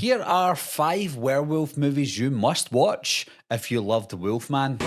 Here are 5 werewolf movies you must watch if you loved Wolfman.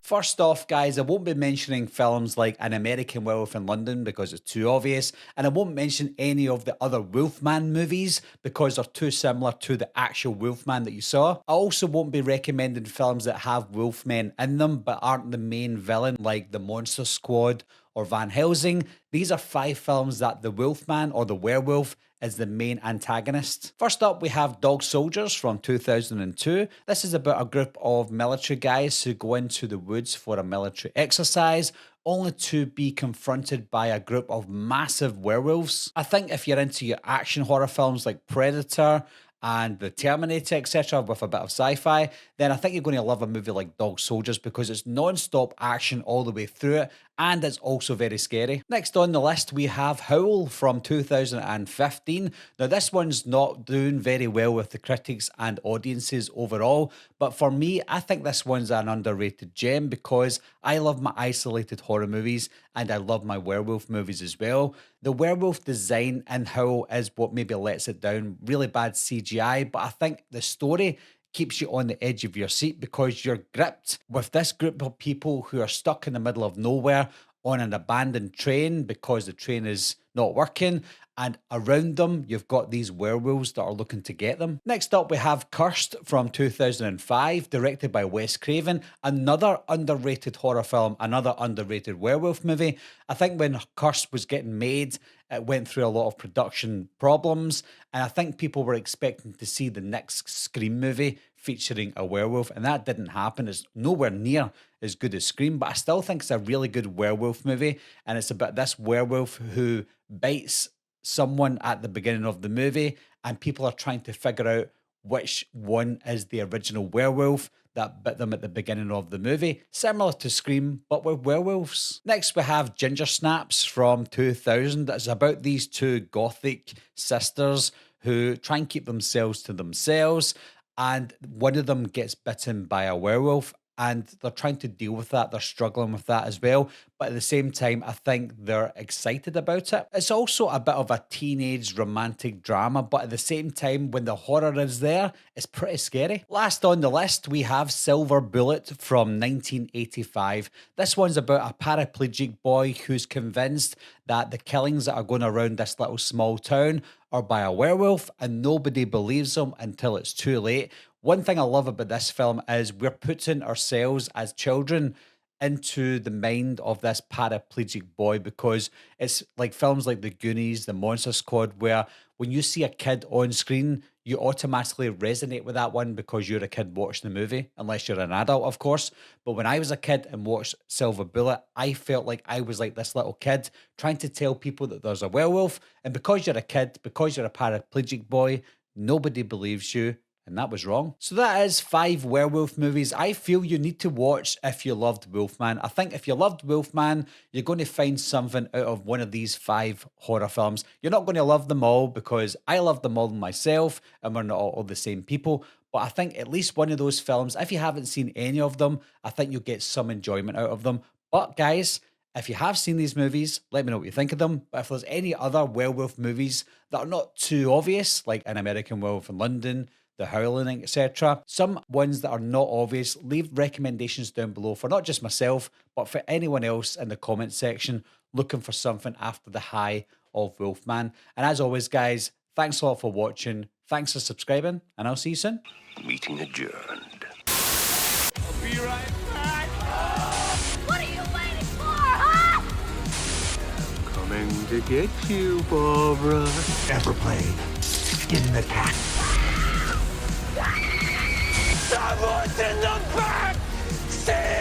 First off, guys, I won't be mentioning films like An American Werewolf in London because it's too obvious, and I won't mention any of the other Wolfman movies because they're too similar to the actual Wolfman that you saw. I also won't be recommending films that have Wolfmen in them but aren't the main villain, like The Monster Squad or Van Helsing. These are 5 films that the Wolfman or the werewolf is the main antagonist. First up, we have Dog Soldiers from 2002. This is about a group of military guys who go into the woods for a military exercise, only to be confronted by a group of massive werewolves. I think if you're into your action horror films like Predator and The Terminator, etc., with a bit of sci-fi, then I think you're going to love a movie like Dog Soldiers because it's non-stop action all the way through it, and it's also very scary. Next on the list, we have Howl from 2015. Now, this one's not doing very well with the critics and audiences overall, but for me, I think this one's an underrated gem because I love my isolated horror movies and I love my werewolf movies as well. The werewolf design in Howl is what maybe lets it down. Really bad CGI, but I think the story keeps you on the edge of your seat because you're gripped with this group of people who are stuck in the middle of nowhere on an abandoned train because the train is not working, and around them you've got these werewolves that are looking to get them. Next up, we have Cursed from 2005, directed by Wes Craven, another underrated horror film, another underrated werewolf movie. I think when Cursed was getting made, it went through a lot of production problems, and I think people were expecting to see the next Scream movie featuring a werewolf, and that didn't happen. It's nowhere near as good as Scream, but I still think it's a really good werewolf movie, and it's about this werewolf who bites someone at the beginning of the movie, and people are trying to figure out which one is the original werewolf that bit them at the beginning of the movie. Similar to Scream, but with werewolves. Next, we have Ginger Snaps from 2000. It's about these 2 gothic sisters who try and keep themselves to themselves, and one of them gets bitten by a werewolf, and they're trying to deal with that. They're struggling with that as well. But at the same time, I think they're excited about it. It's also a bit of a teenage romantic drama, but at the same time, when the horror is there, it's pretty scary. Last on the list, we have Silver Bullet from 1985. This one's about a paraplegic boy who's convinced that the killings that are going around this little small town are by a werewolf, and nobody believes him until it's too late. One thing I love about this film is we're putting ourselves as children into the mind of this paraplegic boy, because it's like films like The Goonies, The Monster Squad, where when you see a kid on screen, you automatically resonate with that one because you're a kid watching the movie, unless you're an adult, of course. But when I was a kid and watched Silver Bullet, I felt like I was like this little kid trying to tell people that there's a werewolf. And because you're a kid, because you're a paraplegic boy, nobody believes you. And that was wrong. So that is 5 werewolf movies I feel you need to watch if you loved Wolfman. I think if you loved Wolfman, you're going to find something out of one of these 5 horror films. You're not going to love them all because I love them all myself and we're not all the same people. But I think at least one of those films, if you haven't seen any of them, I think you'll get some enjoyment out of them. But guys, if you have seen these movies, let me know what you think of them. But if there's any other werewolf movies that are not too obvious, like An American Werewolf in London, The Howling, etc. Some ones that are not obvious, leave recommendations down below for not just myself, but for anyone else in the comment section looking for something after the high of Wolfman. And as always, guys, thanks a lot for watching. Thanks for subscribing, and I'll see you soon. Meeting adjourned. I'll be right back. What are you waiting for, huh? Coming to get you, Barbara. Ever played in the cat? Someone's in the back! Stay